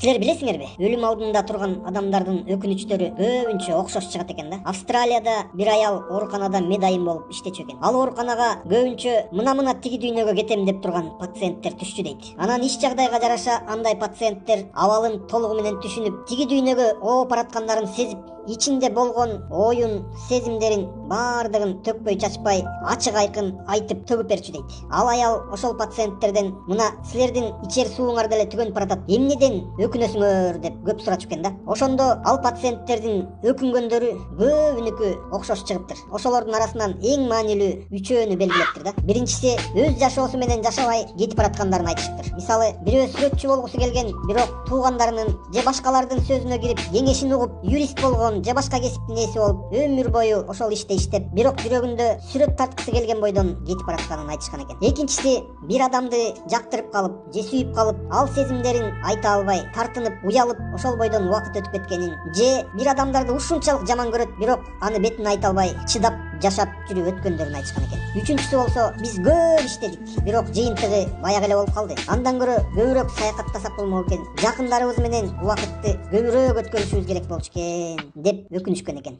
Силер билесиңерби? Өлүм алдында турган адамдардын өкүнүчтөрү көбүнчө окшош чыгат экен да. Австралияда бир аял ооруканада медайым болуп иштечү экен. Ал ооруканага көбүнчө мына тиги дүйнөгө кетем деп турган пациенттер түшчү дейт. Анан иш жагдайга жараша андай пациенттер абалын толугу менен түшүнүп, тиги дүйнөгө ооп бараткандарын сезип, ичинде болгон оюн, сезимдерин баардыгын төкпөй чачпай, ачык айкын айтып төгүп берчү дейт. Ал аял ошол пациенттерден мына силердин ичер сууңар деле түгөнүп баратат, эмнеден өкүнөсүңөр деп көп сурачу экен да. Ошондо ал пациенттердин өкүнгөндөрү көбүнүкү окшош чыгыптыр. Ошолордун арасынан эң маанилүү үчөөнү белгилептир да. Биринчиси өз жашоосу менен жашабай кетип бараткандарын айтышыптыр. Мисалы, бирөө сүрөтчү болгусу келген, бирок туугандарынын же башкалардын сөзүнө кирип, кеңешин угуп, юрист болгон же башка кесиптин ээси болуп, өмүр бою ошол иште иштеп, бирок жүрөгүндө сүрөт тарткысы келген бойдон кетип баратканын айтышкан экен. Экинчиси, бир адамды жактырып калып, же сүйүп калып, ал сезимдерин айта албай, тартынып, уялып, ошол бойдон убакыт өтүп кеткенин, же бир адамдарды ушунчалык жаман көрөт, бирок аны бетине айта албай, чыдап жашап жүрүп өткөндөрүн айтышкан экен. Үчүнчүсү болсо, биз көп иштедик, бирок жыйынтыгы баягы эле болуп калды. Андан көрө көбүрөөк саякаттасак болмок экен, жакындарыбыз менен убакытты көбүрөөк өткөрүшүбүз керек болчу экен деп өкүнүшкөн экен.